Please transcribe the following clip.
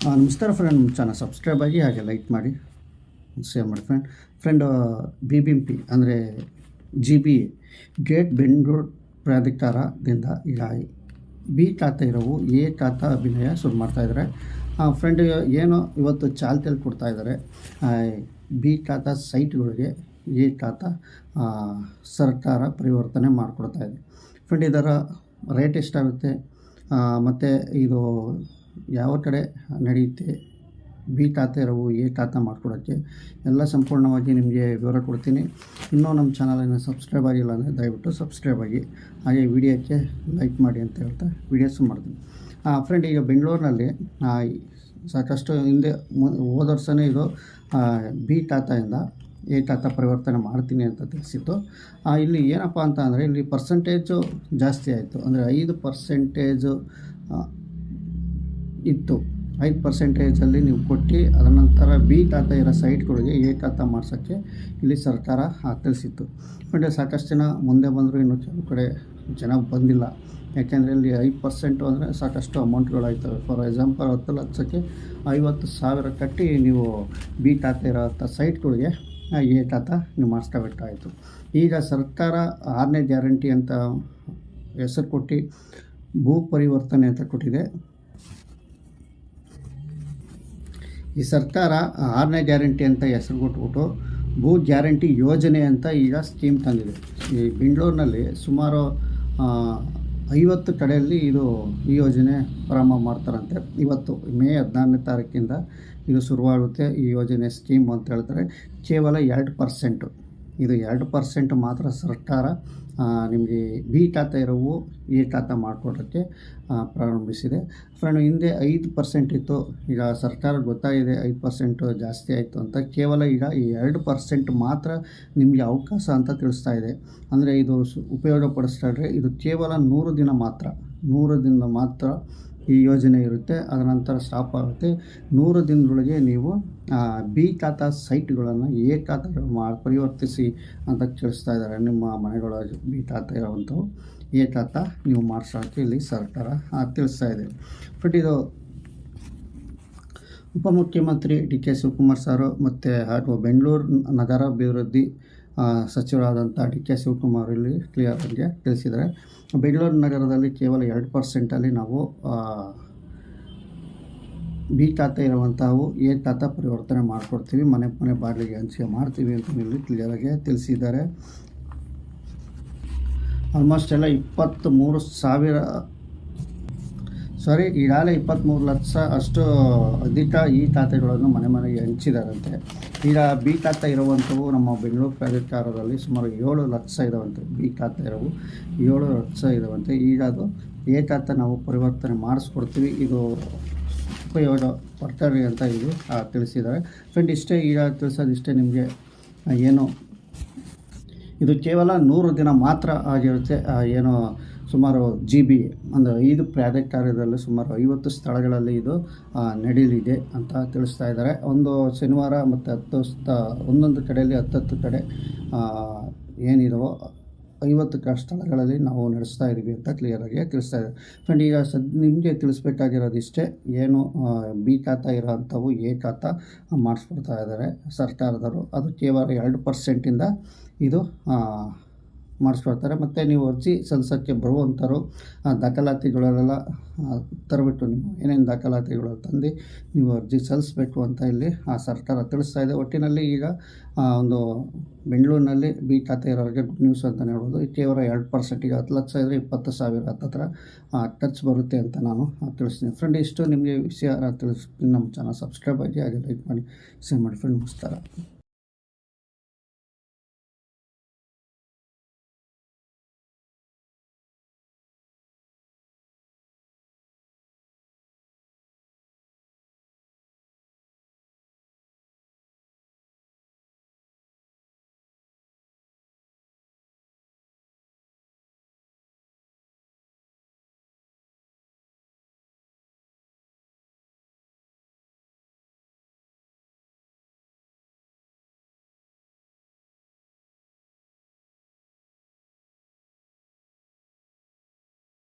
ನಮಸ್ಕಾರ ಫ್ರೆಂಡ್, ನಮ್ಮ channel subscribe ಆಗಿ ಹಾಗೆ ಲೈಕ್ ಮಾಡಿ ಶೇರ್ ಮಾಡಿ ಫ್ರೆಂಡ್. BBMP ಅಂದರೆ GB ಗ್ರೇಟ್ ಬೆಂಗಳೂರು ಪ್ರಾಧಿಕಾರದಿಂದ ಈಗ ಬಿ ಖಾತೆ ಇರೋವು ಎ ಖಾತಾ ಅಭಿನಯ ಶುರು ಮಾಡ್ತಾಯಿದ್ದಾರೆ. ಫ್ರೆಂಡ್, ಏನು ಇವತ್ತು ಚಾಲ್ತಿಯಲ್ಲಿ ಕೊಡ್ತಾಯಿದ್ದಾರೆ ಬಿ ಖಾತಾ ಸೈಟ್ಗಳಿಗೆ ಎ ಖಾತಾ ಸರ್ಕಾರ ಪರಿವರ್ತನೆ ಮಾಡಿಕೊಡ್ತಾ ಇದೆ. ಫ್ರೆಂಡ್, ಇದರ ರೇಟ್ ಎಷ್ಟಾಗುತ್ತೆ ಮತ್ತು ಇದು ಯಾವ ಕಡೆ ನಡೆಯುತ್ತೆ, ಬಿ ಖಾತೆ ಇರೋವು ಎ ಖಾತಾ ಮಾಡಿಕೊಡೋಕ್ಕೆ ಎಲ್ಲ ಸಂಪೂರ್ಣವಾಗಿ ನಿಮಗೆ ವಿವರ ಕೊಡ್ತೀನಿ. ಇನ್ನೂ ನಮ್ಮ ಚಾನಲನ್ನು ಸಬ್ಸ್ಕ್ರೈಬ್ ಆಗಿಲ್ಲ ಅಂದರೆ ದಯವಿಟ್ಟು ಸಬ್ಸ್ಕ್ರೈಬ್ ಆಗಿ, ಹಾಗೆ ವಿಡಿಯೋಕ್ಕೆ ಲೈಕ್ ಮಾಡಿ ಅಂತ ಹೇಳ್ತಾ ವಿಡಿಯೋಸ್ ಮಾಡ್ತೀನಿ. ಫ್ರೆಂಡ್, ಈಗ ಬೆಂಗಳೂರಿನಲ್ಲಿ ಸಾಕಷ್ಟು ಹಿಂದೆ ಹೋದ ವರ್ಷವೇ ಇದು ಬಿ ಖಾತೆಯಿಂದ ಎ ಖಾತಾ ಪರಿವರ್ತನೆ ಮಾಡ್ತೀನಿ ಅಂತ ತಿಳಿಸಿತ್ತು. ಇಲ್ಲಿ ಏನಪ್ಪ ಅಂತ ಅಂದರೆ ಇಲ್ಲಿ ಪರ್ಸೆಂಟೇಜು ಜಾಸ್ತಿ ಆಯಿತು. ಅಂದರೆ 5% ಇತ್ತು. 5%ಅಲ್ಲಿ ನೀವು ಕೊಟ್ಟು ಅದರ ನಂತರ ಬಿ ಖಾತಾ ಇರೋ ಸೈಟ್ಗಳಿಗೆ ಎ ಖಾತಾ ಮಾಡ್ಸೋಕ್ಕೆ ಇಲ್ಲಿ ಸರ್ಕಾರ ತಿಳಿಸಿತ್ತು. ಬಟ್ ಸಾಕಷ್ಟು ಜನ ಮುಂದೆ ಬಂದರೂ ಇನ್ನೂ ಕೆಲವು ಕಡೆ ಜನ ಬಂದಿಲ್ಲ. ಯಾಕೆಂದರೆ ಇಲ್ಲಿ 5% ಅಂದರೆ ಸಾಕಷ್ಟು ಅಮೌಂಟ್ಗಳಾಯ್ತವೆ. ಫಾರ್ ಎಕ್ಸಾಂಪಲ್ 10 ಲಕ್ಷಕ್ಕೆ 50,000 ಕಟ್ಟಿ ನೀವು ಬಿ ಖಾತೆ ಇರೋಂಥ ಸೈಟ್ಗಳಿಗೆ ಎ ಖಾತಾ ನೀವು ಮಾಡಿಸ್ಕೋಬೇಕಾಯಿತು. ಈಗ ಸರ್ಕಾರ 6ನೇ ಗ್ಯಾರಂಟಿ ಅಂತ ಹೆಸರು ಕೊಟ್ಟು ಭೂ ಪರಿವರ್ತನೆ ಅಂತ ಕೊಟ್ಟಿದೆ. ಈ ಸರ್ಕಾರ 6ನೇ ಗ್ಯಾರಂಟಿ ಅಂತ ಹೆಸರು ಕೊಟ್ಬಿಟ್ಟು ಭೂ ಗ್ಯಾರಂಟಿ ಯೋಜನೆ ಅಂತ ಈಗ ಸ್ಕೀಮ್ ತಂದಿದೆ. ಈ ಬೆಂಗಳೂರಿನಲ್ಲಿ ಸುಮಾರು 50 ಕಡೆಯಲ್ಲಿ ಇದು ಈ ಯೋಜನೆ ಪ್ರಾರಂಭ ಮಾಡ್ತಾರಂತೆ. ಇವತ್ತು ಮೇ 14ನೇ ತಾರೀಕಿಂದ ಇದು ಶುರುವಾಗುತ್ತೆ ಈ ಯೋಜನೆ ಸ್ಕೀಮ್ ಅಂತ ಹೇಳ್ತಾರೆ. ಕೇವಲ 2%, ಇದು 2% ಮಾತ್ರ ಸರ್ಕಾರ ನಿಮಗೆ ಬಿ ಖಾತೆ ಇರೋವು ಎ ಖಾತಾ ಮಾಡಿಕೊಡೋಕ್ಕೆ ಪ್ರಾರಂಭಿಸಿದೆ. ಫ್ರೆಂಡ್, ಹಿಂದೆ 5% ಇತ್ತು. ಈಗ ಸರ್ಕಾರ ಗೊತ್ತಾಗಿದೆ 5% ಜಾಸ್ತಿ ಆಯಿತು ಅಂತ. ಕೇವಲ ಈಗ ಈ 2% ಮಾತ್ರ ನಿಮಗೆ ಅವಕಾಶ ಅಂತ ತಿಳಿಸ್ತಾ ಇದೆ. ಅಂದರೆ ಇದು ಉಪಯೋಗ ಪಡಿಸ್ತಾಯಿದ್ರೆ ಇದು ಕೇವಲ 100 ದಿನ ಮಾತ್ರ ಈ ಯೋಜನೆ ಇರುತ್ತೆ. ಅದರ ನಂತರ ಸ್ಟಾಪ್ ಆಗುತ್ತೆ. 100 ದಿನದೊಳಗೆ ನೀವು ಬಿ ಖಾತಾ ಸೈಟ್ಗಳನ್ನು ಎ ಖಾತಾ ಪರಿವರ್ತಿಸಿ ಅಂತ ತಿಳಿಸ್ತಾ ಇದ್ದಾರೆ. ನಿಮ್ಮ ಮನೆಗಳ ಬಿ ಖಾತಾ ಇರೋವಂಥವು ಎ ಖಾತಾ ನೀವು ಮಾಡಿಸೋಕ್ಕೆ ಇಲ್ಲಿ ಸರ್ಕಾರ ತಿಳಿಸ್ತಾ ಇದೆ. ಬಟ್ ಇದು ಉಪಮುಖ್ಯಮಂತ್ರಿ DK ಶಿವಕುಮಾರ್ ಸಾರು ಮತ್ತು ಹಾಗೂ ಬೆಂಗಳೂರು ನಗರಾಭಿವೃದ್ಧಿ ಸಚಿವರಾದಂಥ DK ಶಿವಕುಮಾರ್ ಇಲ್ಲಿ ಕ್ಲಿಯರ್ ಆಗಿ ತಿಳಿಸಿದ್ದಾರೆ. ಬೆಂಗಳೂರು ನಗರದಲ್ಲಿ ಕೇವಲ 2%ಅಲ್ಲಿ ನಾವು ಬಿ ಖಾತೆ ಇರುವಂಥವು ಎ ಖಾತಾ ಪರಿವರ್ತನೆ ಮಾಡಿಕೊಡ್ತೀವಿ, ಮನೆ ಬಾಗಿಲಿಗೆ ಹಂಚಿಕೆ ಮಾಡ್ತೀವಿ ಅಂತ ಇಲ್ಲಿ ಕ್ಲಿಯರಾಗಿ ತಿಳಿಸಿದ್ದಾರೆ. ಆಲ್ಮೋಸ್ಟ್ ಎಲ್ಲ 23 ಲಕ್ಷ ಅಷ್ಟು ಅಧಿಕ ಈ ಖಾತೆಗಳನ್ನು ಮನೆಗೆ ಹಂಚಿದಾರಂತೆ. ಈಗ ಬಿ ಖಾತೆ ಇರುವಂಥವು ನಮ್ಮ ಬೆಂಗಳೂರು ಪ್ರಾಧಿಕಾರದಲ್ಲಿ ಸುಮಾರು 7 ಲಕ್ಷ ಇದಾವಂತೆ. ಬಿ ಖಾತೆ ಇರೋವು 7 ಲಕ್ಷ ಇದಾವಂತೆ. ಈಗ ಅದು ಎ ಖಾತೆ ನಾವು ಪರಿವರ್ತನೆ ಮಾಡಿಸ್ಕೊಡ್ತೀವಿ, ಇದು ಉಪಯೋಗ ಪಡ್ತಾರೆ ಅಂತ ಇಲ್ಲಿ ತಿಳಿಸಿದ್ದಾರೆ. ಫ್ರೆಂಡ್, ಇಷ್ಟೇ ಈಗ ತಿಳಿಸೋದಿಷ್ಟೇ ನಿಮಗೆ. ಏನು ಇದು ಕೇವಲ 100 ದಿನ ಮಾತ್ರ ಆಗಿರುತ್ತೆ. ಏನು ಸುಮಾರು GB ಅಂದರೆ 5 ಪ್ರಾಧಿಕಾರದಲ್ಲಿ ಸುಮಾರು 50 ಸ್ಥಳಗಳಲ್ಲಿ ಇದು ನಡೆಯಲಿದೆ ಅಂತ ತಿಳಿಸ್ತಾ ಇದ್ದಾರೆ. ಒಂದು ಶನಿವಾರ ಮತ್ತು ಒಂದೊಂದು ಕಡೆಯಲ್ಲಿ 10 ಕಡೆ ಏನಿದವೋ 50 ಸ್ಥಳಗಳಲ್ಲಿ ನಾವು ನಡೆಸ್ತಾ ಇದ್ದೀವಿ ಅಂತ ಕ್ಲಿಯರಾಗಿ ತಿಳಿಸ್ತಾ ಇದೆ. ಫ್ರೆಂಡ್, ಈಗ ನಿಮಗೆ ತಿಳಿಸ್ಬೇಕಾಗಿರೋದಿಷ್ಟೇ. ಏನು ಬಿ ಖಾತಾ ಇರೋವಂಥವು ಎ ಖಾತಾ ಮಾಡಿಸ್ಕೊಡ್ತಾ ಇದ್ದಾರೆ ಸರ್ಕಾರದವರು. ಅದು ಕೇವಲ 2%ಇಂದ ಇದು ಮಾಡಿಸ್ಕೊಡ್ತಾರೆ. ಮತ್ತು ನೀವು ಅರ್ಜಿ ಸಲ್ಲಿಸೋಕ್ಕೆ ಬರುವಂಥವ್ರು ದಾಖಲಾತಿಗಳೆಲ್ಲ ತರಬಿಟ್ಟು ನೀವು ಏನೇನು ದಾಖಲಾತಿಗಳು ತಂದು ನೀವು ಅರ್ಜಿ ಸಲ್ಲಿಸಬೇಕು ಅಂತ ಇಲ್ಲಿ ಸರ್ಕಾರ ತಿಳಿಸ್ತಾ ಇದೆ. ಒಟ್ಟಿನಲ್ಲಿ ಈಗ ಒಂದು ಬೆಂಗಳೂರಿನಲ್ಲಿ ಬಿ ಖಾತೆ ಇರೋರಿಗೆ ಗುಡ್ ನ್ಯೂಸ್ ಅಂತಲೇ ಹೇಳ್ಬೋದು. ಕೇವಲ 2%, ಈಗ 10 ಲಕ್ಷ ಇದ್ದರೆ 20,000 ಹತ್ತಿರ ಖರ್ಚು ಬರುತ್ತೆ ಅಂತ ನಾನು ತಿಳಿಸ್ತೀನಿ. ಫ್ರೆಂಡ್, ಇಷ್ಟು ನಿಮಗೆ ವಿಷಯ ತಿಳಿಸ್ತೀನಿ. ನಮ್ಮ ಚಾನಲ್ ಸಬ್ಸ್ಕ್ರೈಬ್ ಆಗಿ ಹಾಗೆ ಲೈಕ್ ಮಾಡಿ ಶೇರ್ ಮಾಡಿ ಫ್ರೆಂಡ್. ನಮಸ್ಕಾರ.